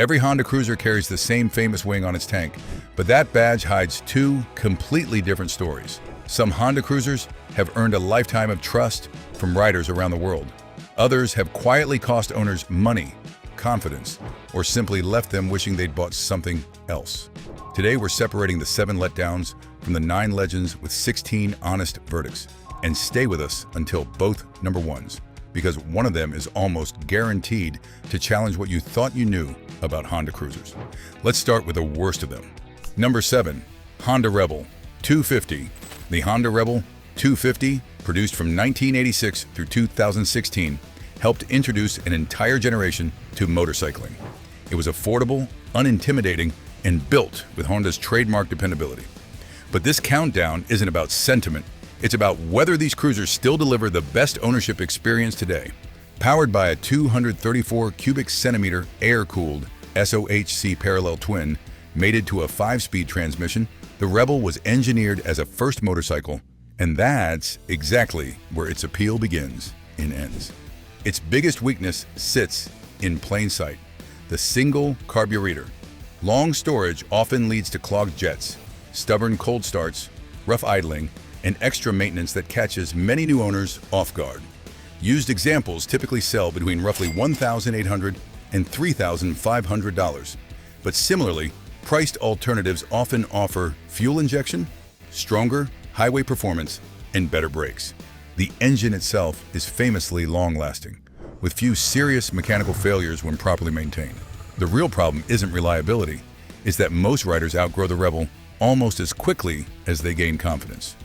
Every Honda Cruiser carries the same famous wing on its tank, but that badge hides two completely different stories. Some Honda Cruisers have earned a lifetime of trust from riders around the world. Others have quietly cost owners money, confidence, or simply left them wishing they'd bought something else. Today, we're separating the 7 letdowns from the 9 legends with 16 honest verdicts. And stay with us until both number ones, because one of them is almost guaranteed to challenge what you thought you knew about Honda Cruisers. Let's start with the worst of them. Number 7, Honda Rebel 250. The Honda Rebel 250, produced from 1986 through 2016, helped introduce an entire generation to motorcycling. It was affordable, unintimidating, and built with Honda's trademark dependability. But this countdown isn't about sentiment. It's about whether these cruisers still deliver the best ownership experience today. Powered by a 234 cubic centimeter air-cooled SOHC parallel twin mated to a 5-speed transmission, the Rebel was engineered as a first motorcycle, and that's exactly where its appeal begins and ends. Its biggest weakness sits in plain sight: the single carburetor. Long storage often leads to clogged jets, stubborn cold starts, rough idling, and extra maintenance that catches many new owners off guard. Used examples typically sell between roughly $1,800 and $3,500, but similarly, priced alternatives often offer fuel injection, stronger highway performance, and better brakes. The engine itself is famously long-lasting, with few serious mechanical failures when properly maintained. The real problem isn't reliability, it's that most riders outgrow the Rebel almost as quickly as they gain confidence.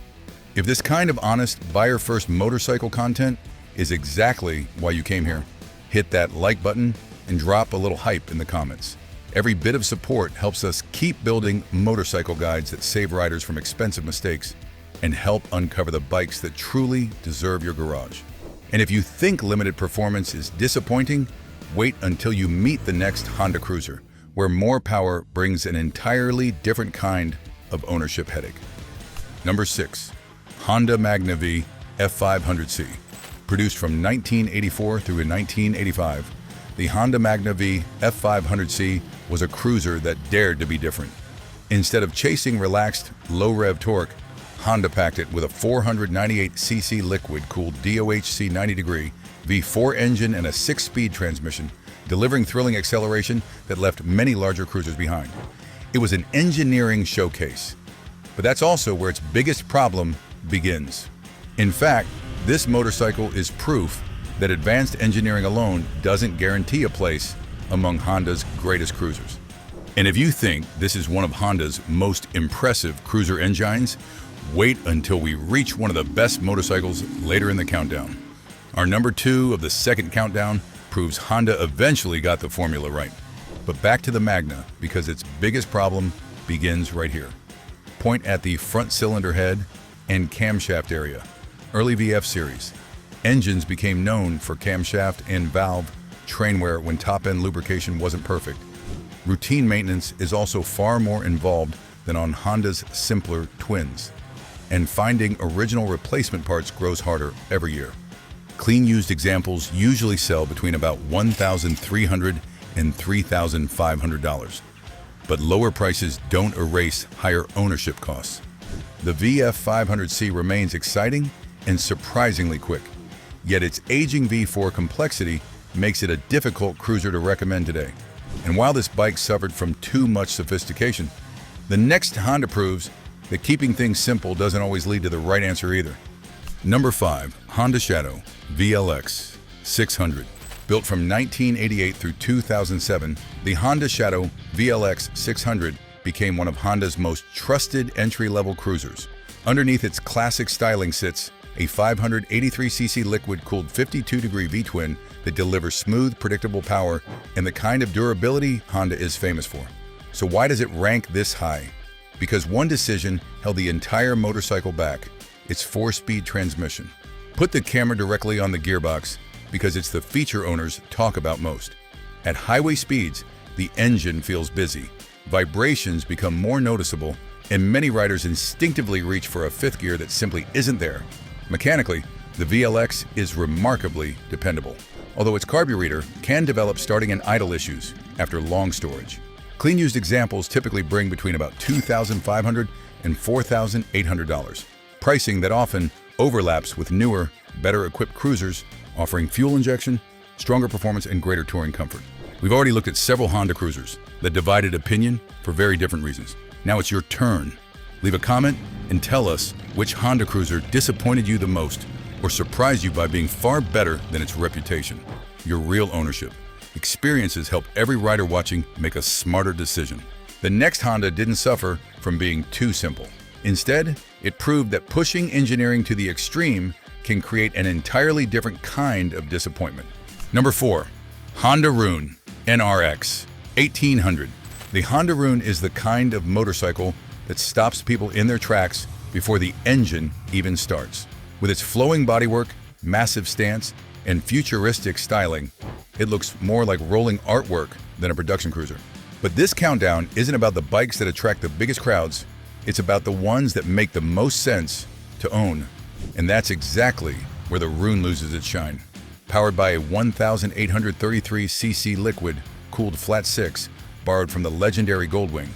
If this kind of honest, buyer-first motorcycle content is exactly why you came here, hit that like button and drop a little hype in the comments. Every bit of support helps us keep building motorcycle guides that save riders from expensive mistakes and help uncover the bikes that truly deserve your garage. And if you think limited performance is disappointing, wait until you meet the next Honda Cruiser, where more power brings an entirely different kind of ownership headache. Number 6, Honda Magna VF500C. Produced from 1984 through 1985, the Honda Magna VF500C was a cruiser that dared to be different. Instead of chasing relaxed, low-rev torque, Honda packed it with a 498cc liquid-cooled DOHC 90-degree V4 engine and a 6-speed transmission, delivering thrilling acceleration that left many larger cruisers behind. It was an engineering showcase, but that's also where its biggest problem begins. In fact, this motorcycle is proof that advanced engineering alone doesn't guarantee a place among Honda's greatest cruisers. And if you think this is one of Honda's most impressive cruiser engines, wait until we reach one of the best motorcycles later in the countdown. Our number 2 of the second countdown proves Honda eventually got the formula right. But back to the Magna, because its biggest problem begins right here. Point at the front cylinder head and camshaft area. Early VF series engines became known for camshaft and valve train wear when top-end lubrication wasn't perfect. Routine maintenance is also far more involved than on Honda's simpler twins, and finding original replacement parts grows harder every year. Clean used examples usually sell between about $1,300 and $3,500, but lower prices don't erase higher ownership costs. The VF500C remains exciting and surprisingly quick, yet its aging V4 complexity makes it a difficult cruiser to recommend today. And while this bike suffered from too much sophistication, the next Honda proves that keeping things simple doesn't always lead to the right answer either. Number 5, Honda Shadow VLX 600. Built from 1988 through 2007, the Honda Shadow VLX 600 became one of Honda's most trusted entry-level cruisers. Underneath its classic styling sits a 583cc liquid-cooled 52-degree V-twin that delivers smooth, predictable power and the kind of durability Honda is famous for. So why does it rank this high? Because one decision held the entire motorcycle back: its 4-speed transmission. Put the camera directly on the gearbox, because it's the feature owners talk about most. At highway speeds, the engine feels busy. Vibrations become more noticeable, and many riders instinctively reach for a 5th gear that simply isn't there. Mechanically, the VLX is remarkably dependable, although its carburetor can develop starting and idle issues. after long storage. Clean used examples typically bring between about $2,500 and $4,800, pricing that often overlaps with newer, better-equipped cruisers offering fuel injection, stronger performance, and greater touring comfort. We've already looked at several Honda cruisers that divided opinion for very different reasons. Now it's your turn. Leave a comment and tell us which Honda cruiser disappointed you the most or surprised you by being far better than its reputation. Your real ownership. Experiences help every rider watching make a smarter decision. The next Honda didn't suffer from being too simple. Instead, it proved that pushing engineering to the extreme can create an entirely different kind of disappointment. Number 4. Honda Rune NRX 1800. The Honda Rune is the kind of motorcycle that stops people in their tracks before the engine even starts. With its flowing bodywork, massive stance, and futuristic styling, it looks more like rolling artwork than a production cruiser. But this countdown isn't about the bikes that attract the biggest crowds, it's about the ones that make the most sense to own. And that's exactly where the Rune loses its shine. Powered by a 1,833cc liquid-cooled flat six borrowed from the legendary Goldwing,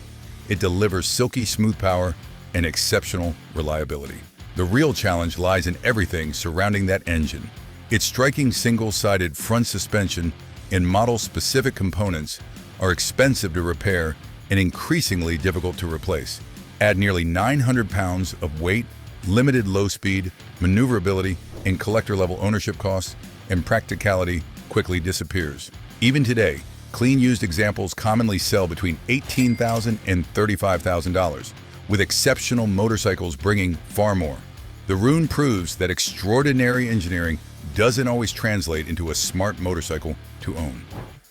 it delivers silky smooth power and exceptional reliability. The real challenge lies in everything surrounding that engine. Its striking single-sided front suspension and model-specific components are expensive to repair and increasingly difficult to replace. Add nearly 900 pounds of weight, limited low speed, maneuverability, and collector-level ownership costs, and Practicality quickly disappears. Even today, clean used examples commonly sell between $18,000 and $35,000, with exceptional motorcycles bringing far more. The Rune proves that extraordinary engineering doesn't always translate into a smart motorcycle to own.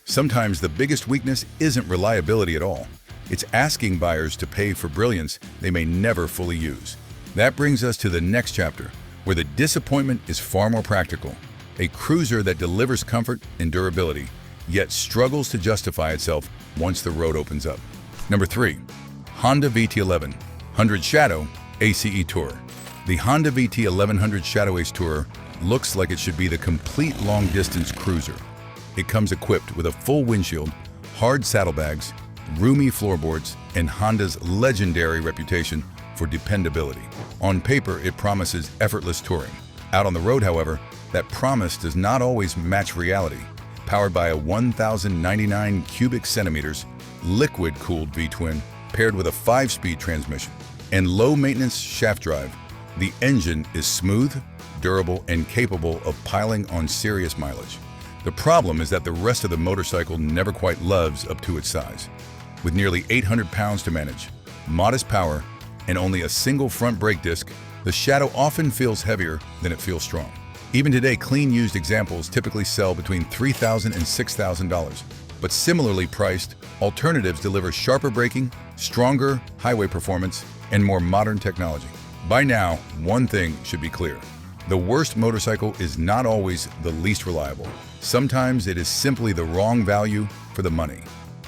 Sometimes the biggest weakness isn't reliability at all. It's asking buyers to pay for brilliance they may never fully use. That brings us to the next chapter, where the disappointment is far more practical. A cruiser that delivers comfort and durability, yet struggles to justify itself once the road opens up. Number 3. Honda VT11 100 Shadow ACE Tourer. The Honda VT 1100 Shadow Ace Tourer looks like it should be the complete long-distance cruiser. It comes equipped with a full windshield, hard saddlebags, roomy floorboards, and Honda's legendary reputation for dependability. On paper, it promises effortless touring. Out on the road, however, that promise does not always match reality. Powered by a 1,099 cubic centimeters liquid-cooled V-twin paired with a 5-speed transmission and low-maintenance shaft drive, the engine is smooth, durable, and capable of piling on serious mileage. The problem is that the rest of the motorcycle never quite lives up to its size. With nearly 800 pounds to manage, modest power, and only a single front brake disc, the Shadow often feels heavier than it feels strong. Even today, clean used examples typically sell between $3,000 and $6,000. But similarly priced, alternatives deliver sharper braking, stronger highway performance, and more modern technology. By now, one thing should be clear. The worst motorcycle is not always the least reliable. Sometimes it is simply the wrong value for the money.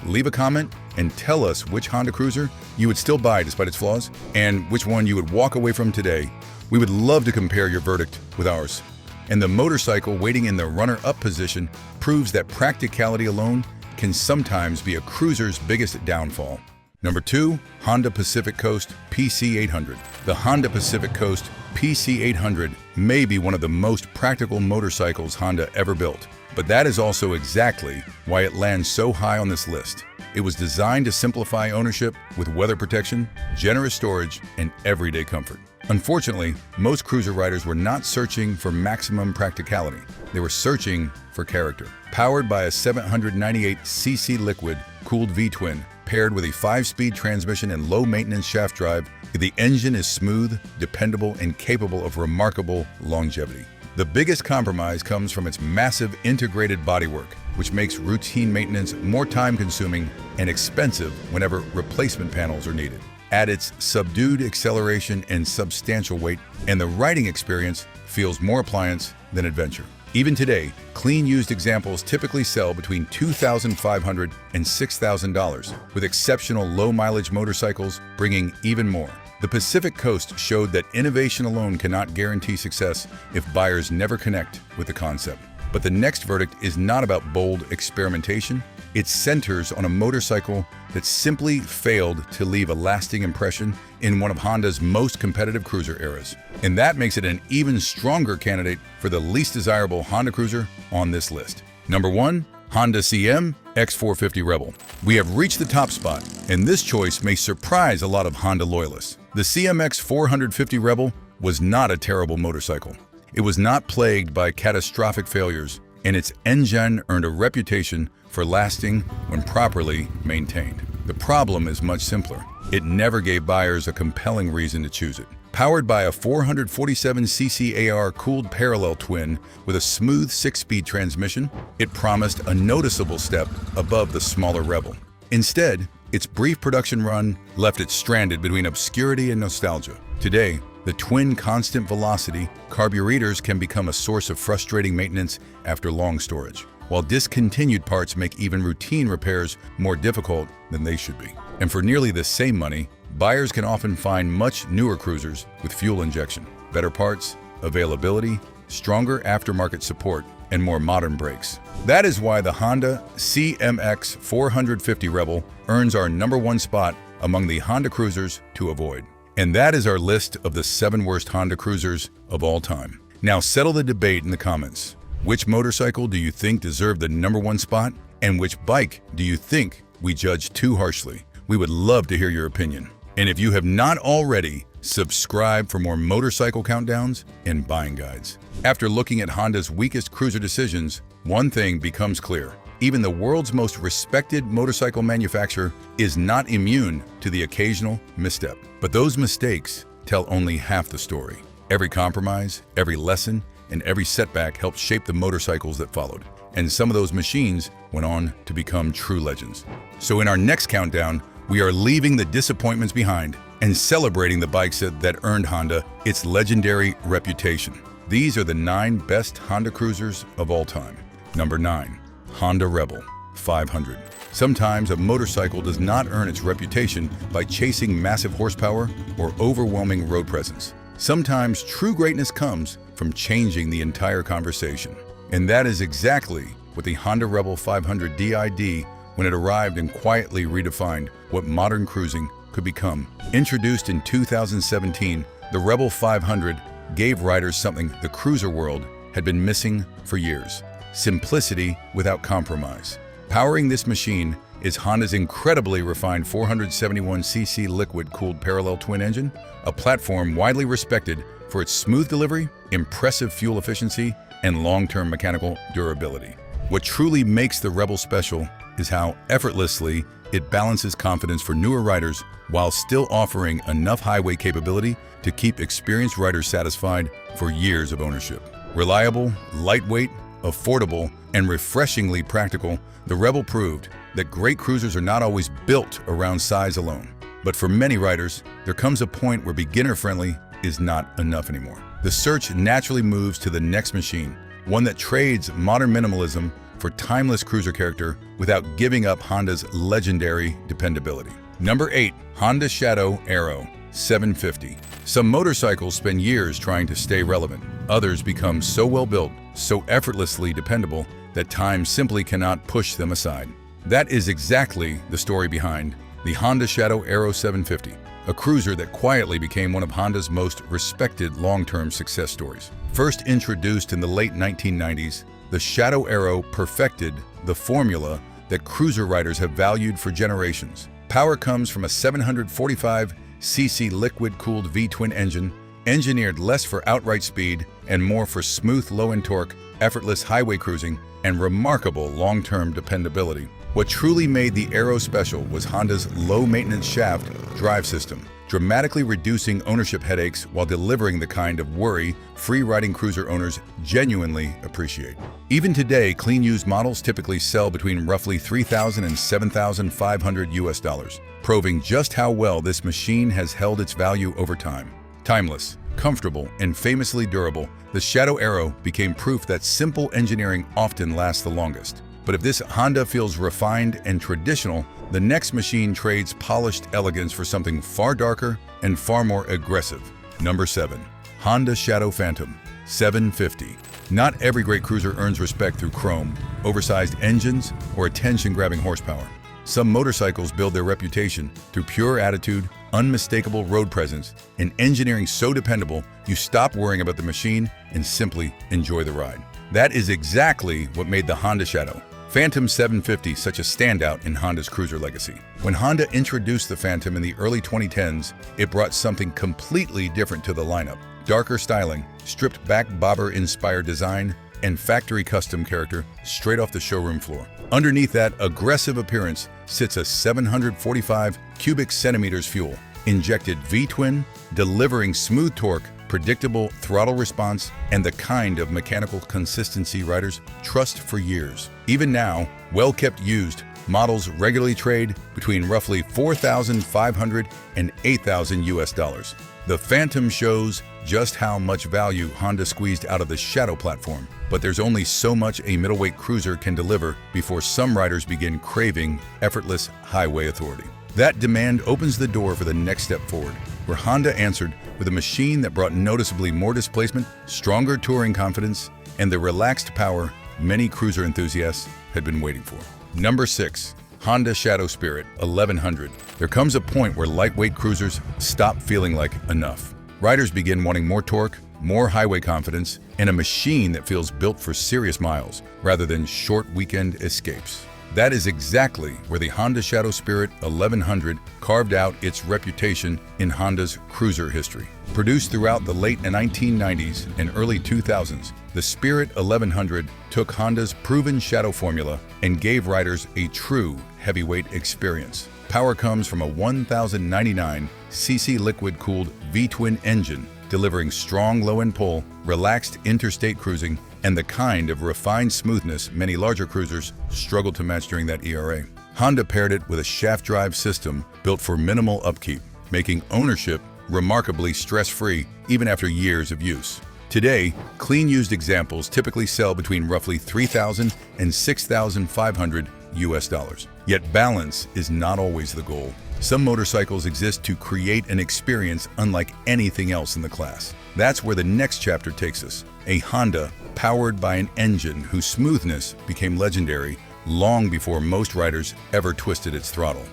Leave a comment and tell us which Honda cruiser you would still buy despite its flaws, and which one you would walk away from today. We would love to compare your verdict with ours. And the motorcycle waiting in the runner-up position proves that practicality alone can sometimes be a cruiser's biggest downfall. Number 2, Honda Pacific Coast PC800. The Honda Pacific Coast PC800 may be one of the most practical motorcycles Honda ever built, but that is also exactly why it lands so high on this list. It was designed to simplify ownership with weather protection, generous storage, and everyday comfort. Unfortunately, most cruiser riders were not searching for maximum practicality. They were searching for character. Powered by a 798cc liquid-cooled V-twin, paired with a 5-speed transmission and low-maintenance shaft drive, the engine is smooth, dependable, and capable of remarkable longevity. The biggest compromise comes from its massive integrated bodywork, which makes routine maintenance more time-consuming and expensive whenever replacement panels are needed. Add its subdued acceleration and substantial weight, and the riding experience feels more appliance than adventure. Even today, clean used examples typically sell between $2,500 and $6,000, with exceptional low-mileage motorcycles bringing even more. The Pacific Coast showed that innovation alone cannot guarantee success if buyers never connect with the concept. But the next verdict is not about bold experimentation, It centers on a motorcycle that simply failed to leave a lasting impression in one of Honda's most competitive cruiser eras. And that makes it an even stronger candidate for the least desirable Honda cruiser on this list. Number 1. Honda CMX450 Rebel. We have reached the top spot, and this choice may surprise a lot of Honda loyalists. The CMX450 Rebel was not a terrible motorcycle. It was not plagued by catastrophic failures, and its engine earned a reputation for lasting when properly maintained. The problem is much simpler. It never gave buyers a compelling reason to choose it. Powered by a 447cc AR-cooled parallel twin with a smooth 6-speed transmission, it promised a noticeable step above the smaller Rebel. Instead, its brief production run left it stranded between obscurity and nostalgia. Today, the twin constant velocity carburetors can become a source of frustrating maintenance after long storage, while discontinued parts make even routine repairs more difficult than they should be. And for nearly the same money, buyers can often find much newer cruisers with fuel injection, better parts, availability, stronger aftermarket support, and more modern brakes. That is why the Honda CMX450 Rebel earns our number 1 spot among the Honda cruisers to avoid. And that is our list of the 7 worst Honda cruisers of all time. Now settle the debate in the comments. Which motorcycle do you think deserved the number 1 spot? And which bike do you think we judged too harshly? We would love to hear your opinion. And if you have not already, subscribe for more motorcycle countdowns and buying guides. After looking at Honda's weakest cruiser decisions, one thing becomes clear. Even the world's most respected motorcycle manufacturer is not immune to the occasional misstep. But those mistakes tell only half the story. Every compromise, every lesson, and every setback helped shape the motorcycles that followed. And some of those machines went on to become true legends. So in our next countdown, we are leaving the disappointments behind and celebrating the bikes that earned Honda its legendary reputation. These are the 9 best Honda cruisers of all time. Number 9. Honda Rebel 500. Sometimes a motorcycle does not earn its reputation by chasing massive horsepower or overwhelming road presence. Sometimes true greatness comes from changing the entire conversation. And that is exactly what the Honda Rebel 500 did when it arrived and quietly redefined what modern cruising could become. Introduced in 2017, the Rebel 500 gave riders something the cruiser world had been missing for years: simplicity without compromise. Powering this machine is Honda's incredibly refined 471cc liquid-cooled parallel twin engine, a platform widely respected for its smooth delivery, impressive fuel efficiency, and long-term mechanical durability. What truly makes the Rebel special is how effortlessly it balances confidence for newer riders while still offering enough highway capability to keep experienced riders satisfied for years of ownership. Reliable, lightweight, affordable, and refreshingly practical, the Rebel proved that great cruisers are not always built around size alone. But for many riders, there comes a point where beginner-friendly is not enough anymore. The search naturally moves to the next machine, one that trades modern minimalism for timeless cruiser character without giving up Honda's legendary dependability. Number 8. Honda Shadow Aero 750. Some motorcycles spend years trying to stay relevant. Others become so well built, so effortlessly dependable, that time simply cannot push them aside. That is exactly the story behind the Honda Shadow Aero 750, a cruiser that quietly became one of Honda's most respected long-term success stories. First introduced in the late 1990s, the Shadow Aero perfected the formula that cruiser riders have valued for generations. Power comes from a 745cc liquid-cooled V-twin engine, engineered less for outright speed and more for smooth low-end torque, effortless highway cruising, and remarkable long-term dependability. What truly made the Aero special was Honda's low-maintenance shaft drive system, dramatically reducing ownership headaches while delivering the kind of worry-free riding cruiser owners genuinely appreciate. Even today, clean used models typically sell between roughly $3,000 and $7,500, proving just how well this machine has held its value over time. Timeless, comfortable, and famously durable, the Shadow Aero became proof that simple engineering often lasts the longest. But if this Honda feels refined and traditional, the next machine trades polished elegance for something far darker and far more aggressive. Number 7. Honda Shadow Phantom 750. Not every great cruiser earns respect through chrome, oversized engines, or attention-grabbing horsepower. Some motorcycles build their reputation through pure attitude, unmistakable road presence, and engineering so dependable you stop worrying about the machine and simply enjoy the ride. That is exactly what made the Honda Shadow Phantom 750 such a standout in Honda's cruiser legacy. When Honda introduced the Phantom in the early 2010s, it brought something completely different to the lineup. Darker styling, stripped-back bobber-inspired design, and factory custom character straight off the showroom floor. Underneath that aggressive appearance sits a 745 cubic centimeters fuel, injected V-twin, delivering smooth torque, predictable throttle response, and the kind of mechanical consistency riders trust for years. Even now, well-kept used models regularly trade between roughly $4,500 and $8,000 US. The Phantom shows just how much value Honda squeezed out of the Shadow platform, but there's only so much a middleweight cruiser can deliver before some riders begin craving effortless highway authority. That demand opens the door for the next step forward, where Honda answered with a machine that brought noticeably more displacement, stronger touring confidence, and the relaxed power many cruiser enthusiasts had been waiting for. Number 6. Honda Shadow Spirit 1100. There comes a point where lightweight cruisers stop feeling like enough. Riders begin wanting more torque, more highway confidence, and a machine that feels built for serious miles rather than short weekend escapes. That is exactly where the Honda Shadow Spirit 1100 carved out its reputation in Honda's cruiser history. Produced throughout the late 1990s and early 2000s, the Spirit 1100 took Honda's proven Shadow formula and gave riders a true heavyweight experience. Power comes from a 1,099cc liquid-cooled V-twin engine, delivering strong low-end pull, relaxed interstate cruising, and the kind of refined smoothness many larger cruisers struggled to match during that ERA. Honda paired it with a shaft drive system built for minimal upkeep, making ownership remarkably stress-free even after years of use. Today, clean used examples typically sell between roughly $3,000 and $6,500 US. Yet balance is not always the goal. Some motorcycles exist to create an experience unlike anything else in the class. That's where the next chapter takes us. A Honda powered by an engine whose smoothness became legendary long before most riders ever twisted its throttle.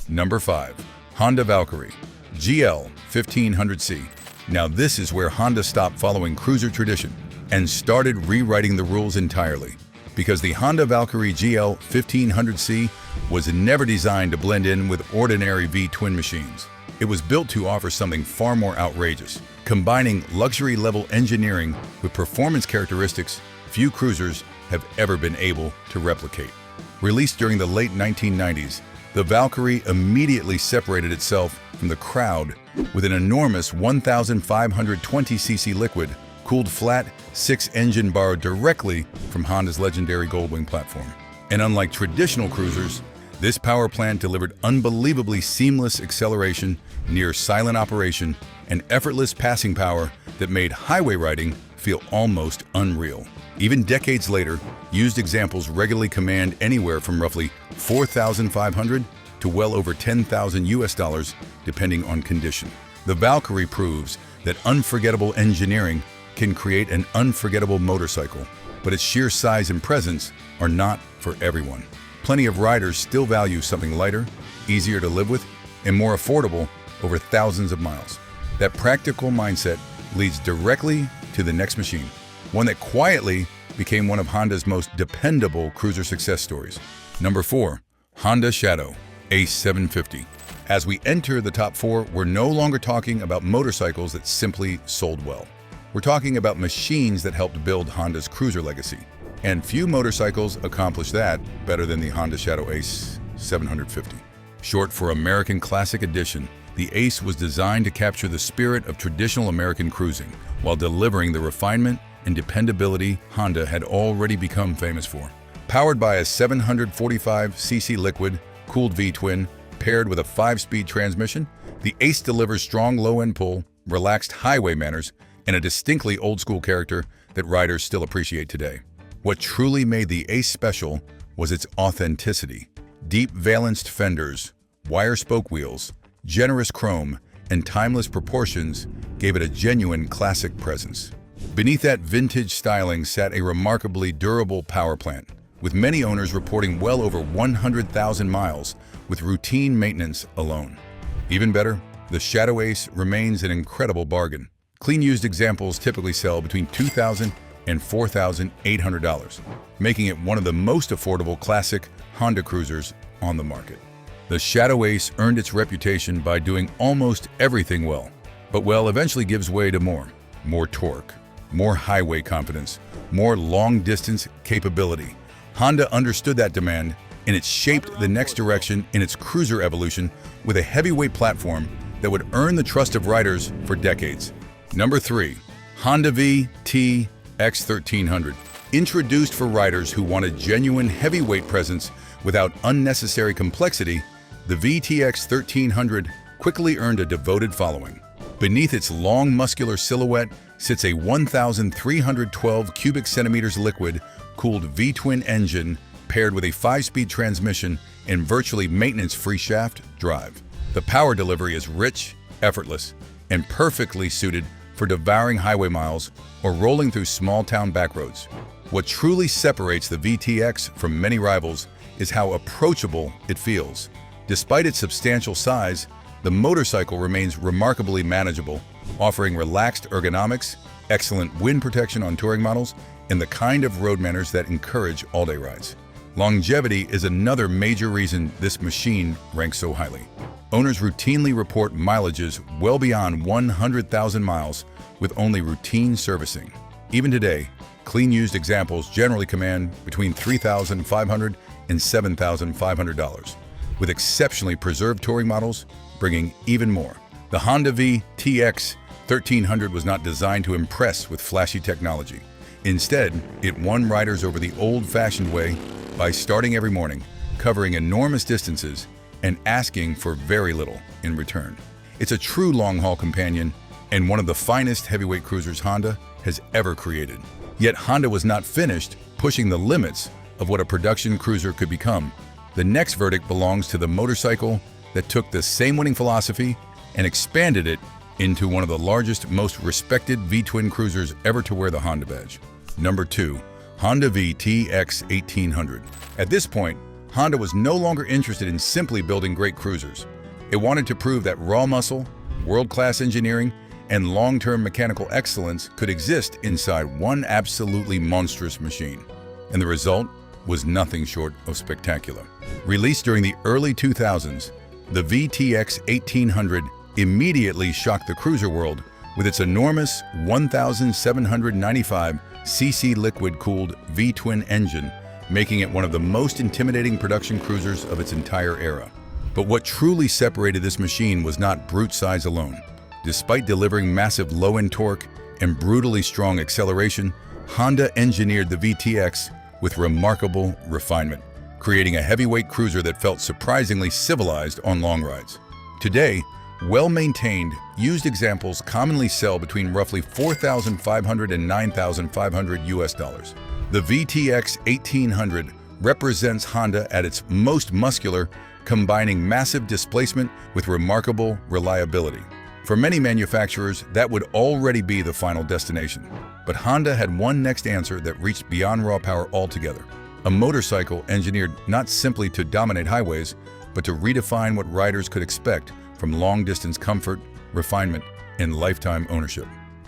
Number 5. Honda Valkyrie GL 1500C. Now this is where Honda stopped following cruiser tradition and started rewriting the rules entirely. Because the Honda Valkyrie GL 1500C was never designed to blend in with ordinary V-twin machines. It was built to offer something far more outrageous, combining luxury-level engineering with performance characteristics few cruisers have ever been able to replicate. Released during the late 1990s, the Valkyrie immediately separated itself from the crowd with an enormous 1,520cc liquid-cooled flat 6-engine borrowed directly from Honda's legendary Goldwing platform. And unlike traditional cruisers, this power plant delivered unbelievably seamless acceleration, near silent operation, and effortless passing power that made highway riding feel almost unreal. Even decades later, used examples regularly command anywhere from roughly $4,500 to well over $10,000 US, depending on condition. The Valkyrie proves that unforgettable engineering can create an unforgettable motorcycle, but its sheer size and presence are not for everyone. Plenty of riders still value something lighter, easier to live with, and more affordable over thousands of miles. That practical mindset leads directly to the next machine, one that quietly became one of Honda's most dependable cruiser success stories. Number 4. Honda Shadow Ace 750. As we enter the top 4, we're no longer talking about motorcycles that simply sold well. We're talking about machines that helped build Honda's cruiser legacy. And few motorcycles accomplish that better than the Honda Shadow Ace 750. Short for American Classic Edition, the Ace was designed to capture the spirit of traditional American cruising while delivering the refinement and dependability Honda had already become famous for. Powered by a 745cc liquid-cooled V-twin paired with a 5-speed transmission, the Ace delivers strong low-end pull, relaxed highway manners, and a distinctly old-school character that riders still appreciate today. What truly made the Ace special was its authenticity. Deep valenced fenders, wire spoke wheels, generous chrome, and timeless proportions gave it a genuine classic presence. Beneath that vintage styling sat a remarkably durable power plant, with many owners reporting well over 100,000 miles with routine maintenance alone. Even better, the Shadow Ace remains an incredible bargain. Clean used examples typically sell between $2,000 and $4,800, making it one of the most affordable classic Honda cruisers on the market. The Shadow Ace earned its reputation by doing almost everything well, but eventually gives way to more torque, more highway confidence, more long-distance capability. Honda understood that demand, and it shaped the next direction in its cruiser evolution with a heavyweight platform that would earn the trust of riders for decades. Number 3. Honda VTX1300. Introduced for riders who wanted genuine heavyweight presence without unnecessary complexity, the VTX1300 quickly earned a devoted following. Beneath its long muscular silhouette sits a 1,312 cubic centimeters liquid-cooled V-twin engine paired with a 5-speed transmission and virtually maintenance-free shaft drive. The power delivery is rich, effortless, and perfectly suited for devouring highway miles or rolling through small-town backroads. What truly separates the VTX from many rivals is how approachable it feels. Despite its substantial size, the motorcycle remains remarkably manageable, offering relaxed ergonomics, excellent wind protection on touring models, and the kind of road manners that encourage all-day rides. Longevity is another major reason this machine ranks so highly. Owners routinely report mileages well beyond 100,000 miles with only routine servicing. Even today, clean used examples generally command between $3,500 and $7,500, with exceptionally preserved touring models bringing even more. The Honda VTX 1300 was not designed to impress with flashy technology. Instead, it won riders over the old-fashioned way by starting every morning, covering enormous distances, and asking for very little in return. It's a true long-haul companion and one of the finest heavyweight cruisers Honda has ever created. Yet Honda was not finished pushing the limits of what a production cruiser could become. The next verdict belongs to the motorcycle that took the same winning philosophy and expanded it into one of the largest, most respected V-twin cruisers ever to wear the Honda badge. Number 2. Honda VTX 1800. At this point, Honda was no longer interested in simply building great cruisers. It wanted to prove that raw muscle, world-class engineering, and long-term mechanical excellence could exist inside one absolutely monstrous machine. And the result was nothing short of spectacular. Released during the early 2000s, the VTX 1800 immediately shocked the cruiser world with its enormous 1,795cc liquid-cooled V-twin engine, making it one of the most intimidating production cruisers of its entire era. But what truly separated this machine was not brute size alone. Despite delivering massive low-end torque and brutally strong acceleration, Honda engineered the VTX with remarkable refinement, creating a heavyweight cruiser that felt surprisingly civilized on long rides. Today, well-maintained, used examples commonly sell between roughly $4,500 and $9,500 US. The VTX 1800 represents Honda at its most muscular, combining massive displacement with remarkable reliability. For many manufacturers, that would already be the final destination. But Honda had one next answer that reached beyond raw power altogether. A motorcycle engineered not simply to dominate highways, but to redefine what riders could expect from long-distance comfort, refinement, and lifetime ownership.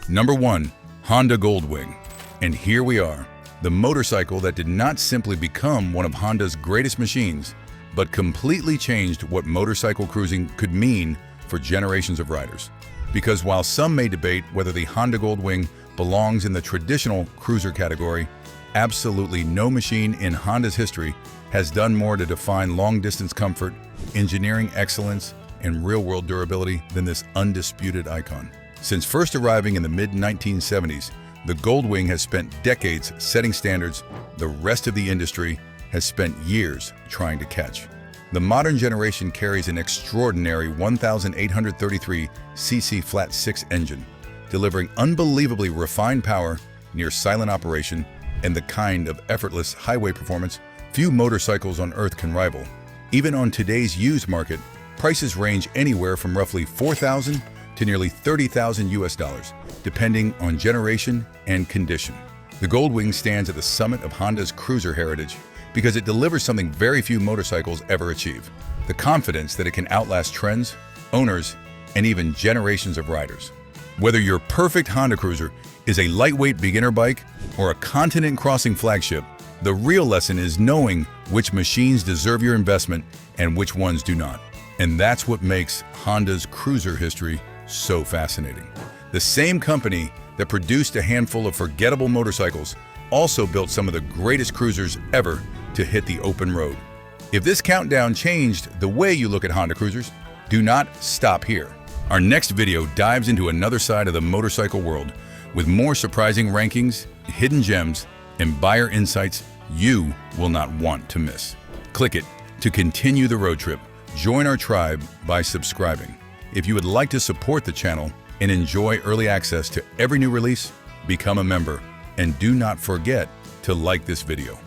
Number 1. Honda Goldwing. And here we are, the motorcycle that did not simply become one of Honda's greatest machines, but completely changed what motorcycle cruising could mean for generations of riders. Because while some may debate whether the Honda Goldwing belongs in the traditional cruiser category, absolutely no machine in Honda's history has done more to define long-distance comfort, engineering excellence, and real-world durability than this undisputed icon. Since first arriving in the mid-1970s, the Goldwing has spent decades setting standards the rest of the industry has spent years trying to catch. The modern generation carries an extraordinary 1,833cc flat-six engine, delivering unbelievably refined power, near silent operation, and the kind of effortless highway performance few motorcycles on Earth can rival. Even on today's used market, prices range anywhere from roughly $4,000 to nearly $30,000 US, depending on generation and condition. The Goldwing stands at the summit of Honda's cruiser heritage because it delivers something very few motorcycles ever achieve: the confidence that it can outlast trends, owners, and even generations of riders. Whether your perfect Honda cruiser is a lightweight beginner bike or a continent-crossing flagship, the real lesson is knowing which machines deserve your investment and which ones do not. And that's what makes Honda's cruiser history so fascinating. The same company that produced a handful of forgettable motorcycles also built some of the greatest cruisers ever to hit the open road. If this countdown changed the way you look at Honda cruisers, do not stop here. Our next video dives into another side of the motorcycle world with more surprising rankings, hidden gems, and buyer insights you will not want to miss. Click it to continue the road trip. Join our tribe by subscribing. If you would like to support the channel and enjoy early access to every new release, become a member. And do not forget to like this video.